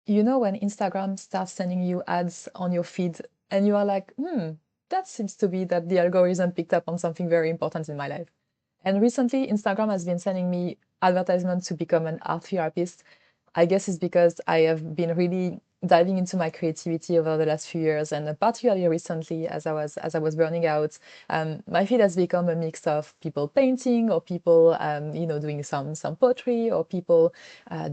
You know, when Instagram starts sending you ads on your feed and you are like, that seems to be that the algorithm picked up on something very important in my life. And recently, Instagram has been sending me advertisements to become an art therapist. I guess it's because I have been really diving into my creativity over the last few years, and particularly recently, as I was burning out, my feed has become a mix of people painting or people, doing some poetry or people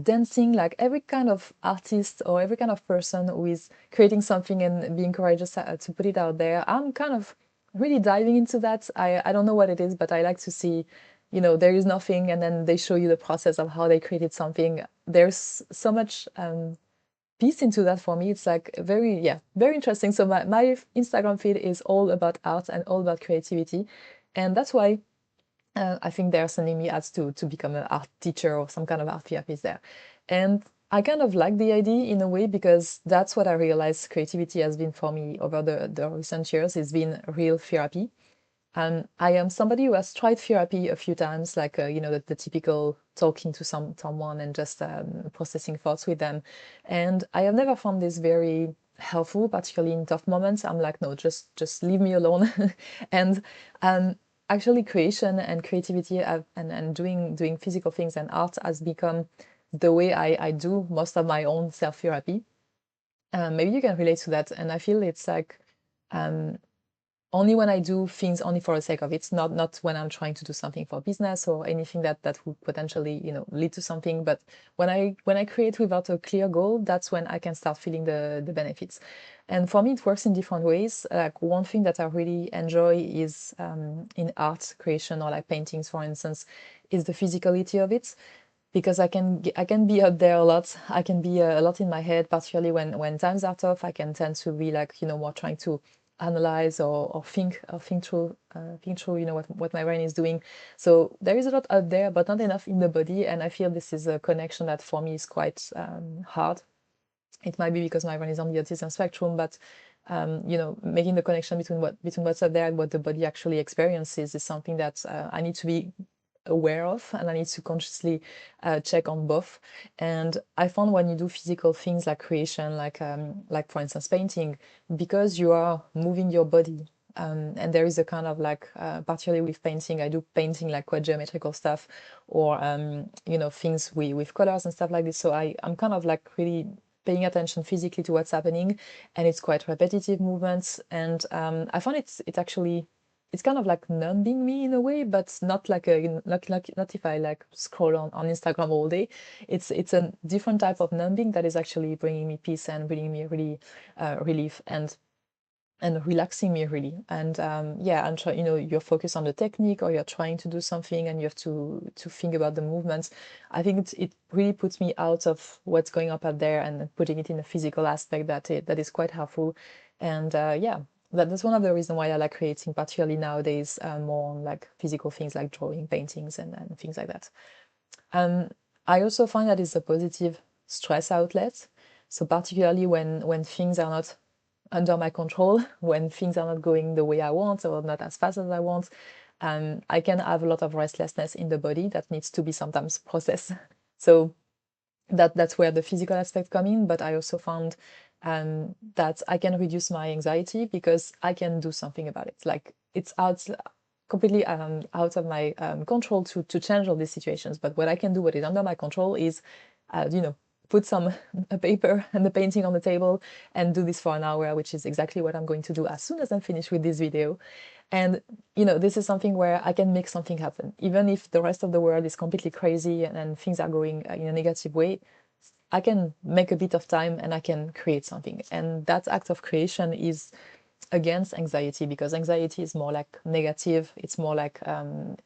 dancing, like every kind of artist or every kind of person who is creating something and being courageous to put it out there. I'm kind of really diving into that. I don't know what it is, but I like to see, there is nothing, and then they show you the process of how they created something. There's so much piece into that for me. It's like very, yeah, very interesting. So my Instagram feed is all about art and all about creativity. And that's why I think they're sending me ads to become an art teacher or some kind of art therapist there. And I kind of like the idea in a way because that's what I realized creativity has been for me over the recent years. It's been real therapy. I am somebody who has tried therapy a few times, like the typical talking to someone and just processing thoughts with them. And I have never found this very helpful, particularly in tough moments. I'm like, no, just leave me alone. And um, actually, creation and creativity and doing physical things and art has become the way I do most of my own self therapy. Maybe you can relate to that, and I feel it's like. Um, Only when I do things only for the sake of it, not when I'm trying to do something for business or anything that would potentially, lead to something. But when I create without a clear goal, that's when I can start feeling the benefits. And for me, it works in different ways. Like one thing that I really enjoy is in art creation or like paintings, for instance, is the physicality of it because I can be up there a lot. I can be a lot in my head, particularly when times are tough. I can tend to be like more trying to analyze or think through what my brain is doing. So there is a lot out there, but not enough in the body. And I feel this is a connection that for me is quite hard. It might be because my brain is on the autism spectrum, but making the connection between what's up there and what the body actually experiences is something that I need to be aware of, and I need to consciously check on both. And I found when you do physical things like creation, like for instance painting, because you are moving your body. And there is a kind of like, particularly with painting, I do painting like quite geometrical stuff, or things with colors and stuff like this. So I'm kind of like really paying attention physically to what's happening, and it's quite repetitive movements. And I found it actually it's kind of like numbing me in a way, but not like not if I like scroll on Instagram all day. It's a different type of numbing that is actually bringing me peace and bringing me really relief and relaxing me really. And yeah, and try, you're focused on the technique, or you're trying to do something and you have to think about the movements. I think it really puts me out of what's going up out there and putting it in a physical aspect that is quite helpful. And yeah, that's one of the reasons why I like creating, particularly nowadays, more on like physical things like drawing, paintings, and things like that. um, I also find that it's a positive stress outlet. So particularly when things are not under my control, when things are not going the way I want or not as fast as I want, I can have a lot of restlessness in the body that needs to be sometimes processed. So that's where the physical aspect come in. But I also found that I can reduce my anxiety because I can do something about it. Like it's completely out of my control to change all these situations. But what I can do, what is under my control, is uh, you know put some a paper and the painting on the table and do this for an hour, which is exactly what I'm going to do as soon as I'm finished with this video. And this is something where I can make something happen, even if the rest of the world is completely crazy and things are going in a negative way. I can make a bit of time and I can create something. And that act of creation is against anxiety, because anxiety is more like negative. It's more like kind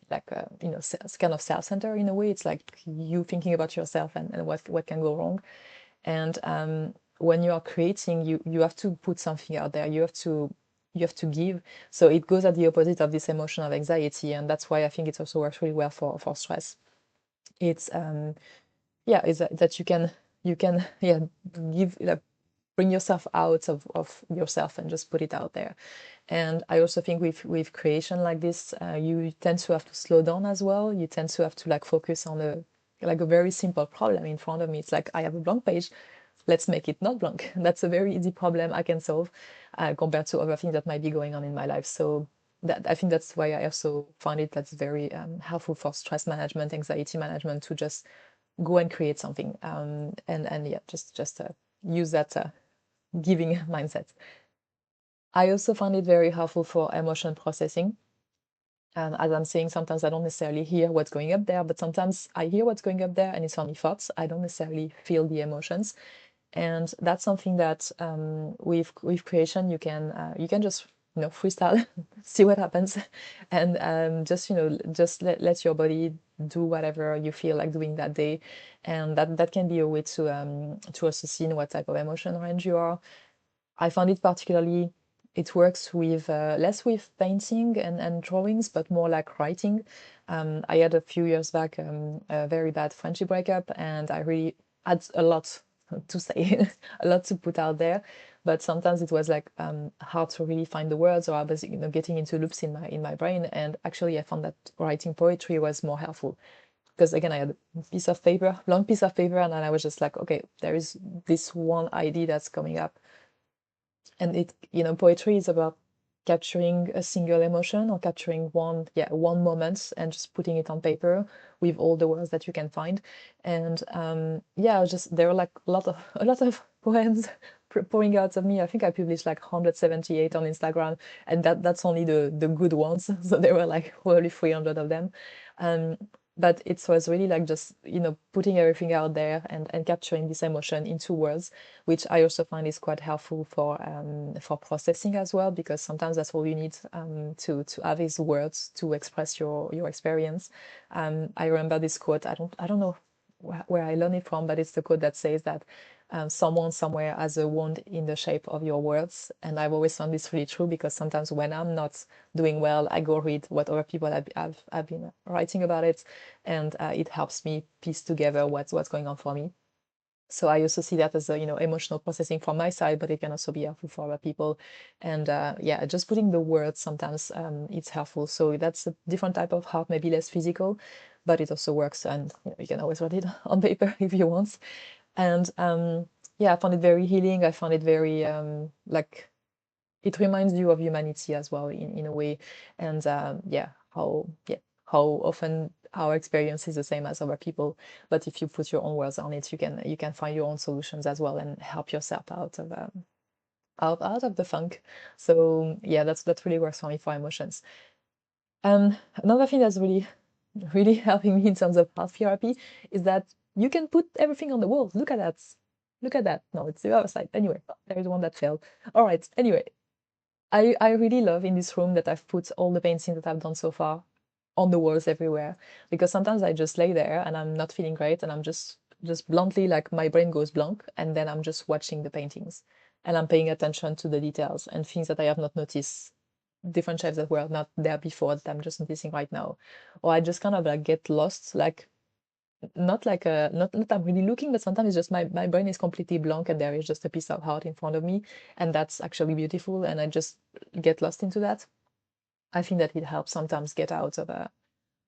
of self-centered in a way. It's like you thinking about yourself and what can go wrong. And when you are creating, you have to put something out there. You have to give. So it goes at the opposite of this emotion of anxiety, and that's why I think it also works really well for stress. It's yeah, is that you can yeah give like bring yourself out of yourself and just put it out there. And I also think with creation like this, you tend to have to slow down as well. You tend to have to like focus on a very simple problem in front of me. It's like I have a blank page. let's make it not blank. That's a very easy problem I can solve compared to other things that might be going on in my life. So I think that's why I also find it that's very helpful for stress management, anxiety management, to just go and create something, and yeah, just use that giving mindset. I also find it very helpful for emotion processing. As I'm saying, sometimes I don't necessarily hear what's going up there, but sometimes I hear what's going up there and it's only thoughts. I don't necessarily feel the emotions. And that's something that with creation you can just freestyle, see what happens, and just just let your body do whatever you feel like doing that day, and that can be a way to also see in what type of emotion range you are. I found it particularly, it works with less with painting and drawings, but more like writing. I had a few years back a very bad friendship breakup, and I really had a lot to say, a lot to put out there. But sometimes it was like hard to really find the words, or I was getting into loops in my brain. And actually, I found that writing poetry was more helpful because again, I had a piece of paper, long piece of paper, and then I was just like, okay, there is this one idea that's coming up, and it poetry is about capturing a single emotion, or capturing one moment and just putting it on paper with all the words that you can find. And yeah, just there were like a lot of poems pouring out of me. I think I published like 178 on Instagram, and that's only the good ones. So there were like probably 300 of them. um, but it was really like just putting everything out there and capturing this emotion into words, which I also find is quite helpful for processing as well, because sometimes that's all you need to have is words to express your experience. I remember this quote. I don't know where I learned it from, but it's the quote that says that someone somewhere has a wound in the shape of your words. And I've always found this really true, because sometimes when I'm not doing well, I go read what other people have been writing about it, and it helps me piece together what's going on for me. So I also see that as a emotional processing from my side, but it can also be helpful for other people. And yeah, just putting the words sometimes it's helpful. So that's a different type of art, maybe less physical, but it also works. And you can always write it on paper if you want. And yeah, I found it very healing. I found it very like, it reminds you of humanity as well in a way. And yeah, how often our experience is the same as other people, but if you put your own words on it, you can find your own solutions as well and help yourself out of out of the funk. So yeah, that really works for me for emotions. Another thing that's really helping me in terms of art therapy is that you can put everything on the wall. Look at that. Look at that. No, it's the other side. Anyway, there is one that fell. All right. Anyway, I really love in this room that I've put all the paintings that I've done so far on the walls everywhere, because sometimes I just lay there and I'm not feeling great, and I'm just bluntly, like, my brain goes blank, and then I'm just watching the paintings and I'm paying attention to the details and things that I have not noticed, different shapes that were not there before that I'm just noticing right now. Or I just kind of like get lost, like, not like a not I'm really looking, but sometimes it's just my brain is completely blank and there is just a piece of art in front of me, and that's actually beautiful, and I just get lost into that. I think that it helps sometimes get out of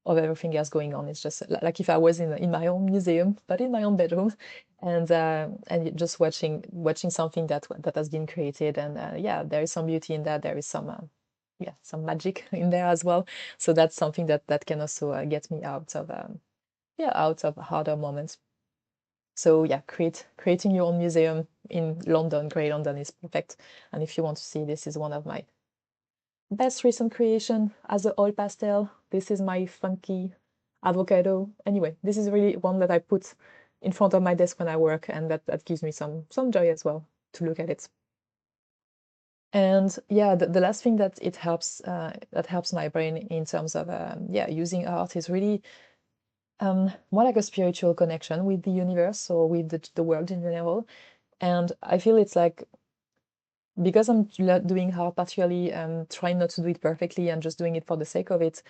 everything else going on. It's just like if I was in my own museum, but in my own bedroom, and just watching something that has been created, and yeah, there is some beauty in that. There is some yeah, some magic in there as well. So that's something that can also get me out of yeah, out of harder moments. So yeah, creating your own museum in London, Grey London, is perfect. And if you want to see, this is one of my best recent creation as an oil pastel. This is my funky avocado. Anyway, this is really one that I put in front of my desk when I work, and that gives me some joy as well to look at it. And yeah, the last thing that it helps that helps my brain in terms of yeah, using art, is really more like a spiritual connection with the universe, or with the world in general. And I feel it's like, because I'm doing art, particularly trying not to do it perfectly and just doing it for the sake of it,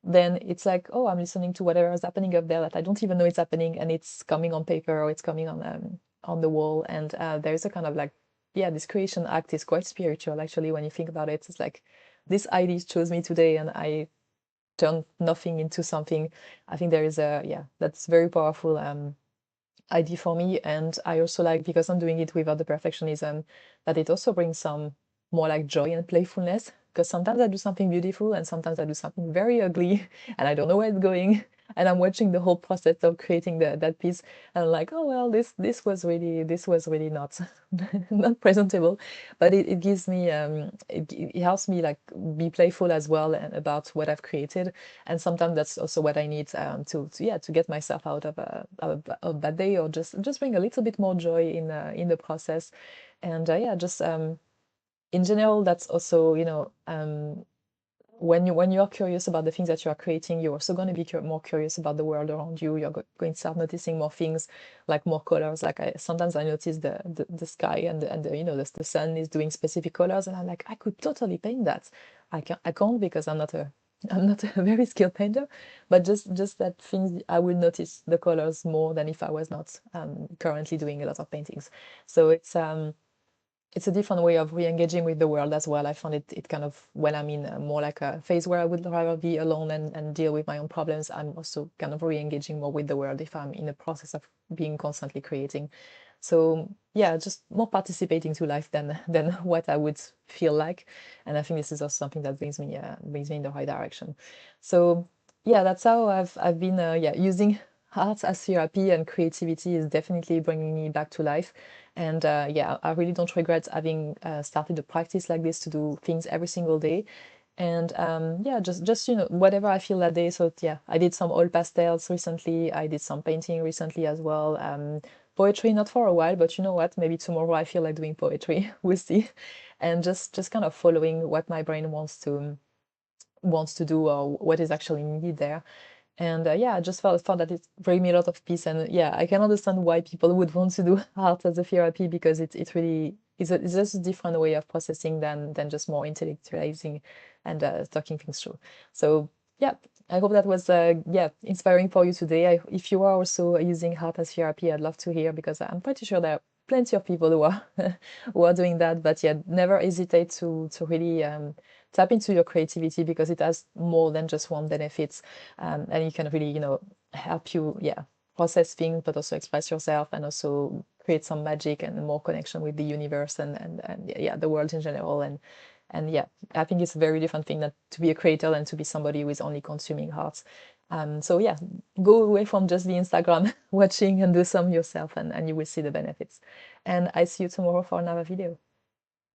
then it's like, oh, I'm listening to whatever is happening up there that I don't even know it's happening, and it's coming on paper, or it's coming on the wall. And there's a kind of like, yeah, this creation act is quite spiritual, actually, when you think about it. It's like, this idea chose me today, and I turned nothing into something. I think there is a, yeah, that's very powerful. idea for me. And I also like, because I'm doing it without the perfectionism, that it also brings some more like joy and playfulness. Because sometimes I do something beautiful and sometimes I do something very ugly and I don't know where it's going. And I'm watching the whole process of creating that piece, and I'm like, oh well, this was really not not presentable, but it gives me it helps me like be playful as well and about what I've created. And sometimes that's also what I need to get myself out of that day, or just bring a little bit more joy in the process. And yeah, just in general, that's also, when you are curious about the things that you are creating, you're also going to be more curious about the world around you. You're going to start noticing more things, like more colors. Like sometimes I notice the sky and the sun is doing specific colors, and I'm like, I could totally paint that. I can't because I'm not a very skilled painter, but just that things I will notice the colors more than if I was not currently doing a lot of paintings. So it's a different way of re-engaging with the world as well. I found it kind of, when I'm in more like a phase where I would rather be alone and deal with my own problems, I'm also kind of re-engaging more with the world if I'm in a process of being constantly creating. So yeah, just more participating to life than what I would feel like. And I think this is also something that brings me in the right direction. So yeah, that's how I've been using art as therapy, and creativity is definitely bringing me back to life. And yeah, I really don't regret having started a practice like this to do things every single day. And yeah, just whatever I feel that day. So yeah, I did some oil pastels recently. I did some painting recently as well. Poetry, not for a while, but you know what? Maybe tomorrow I feel like doing poetry. We'll see. And just kind of following what my brain wants to do, or what is actually needed there. And yeah, I just felt that it bring me a lot of peace. And yeah, I can understand why people would want to do art as a therapy, because it really is it's just a different way of processing than just more intellectualizing and talking things through. So yeah, I hope that was yeah, inspiring for you today. If you are also using art as therapy, I'd love to hear, because I'm pretty sure there are plenty of people who are who are doing that. But yeah, never hesitate to really tap into your creativity, because it has more than just one benefits. And it can really, help you, yeah, process things, but also express yourself, and also create some magic and more connection with the universe and yeah, the world in general. And yeah, I think it's a very different thing that to be a creator than to be somebody who is only consuming art. So yeah, go away from just the Instagram watching, and do some yourself, and you will see the benefits. And I see you tomorrow for another video.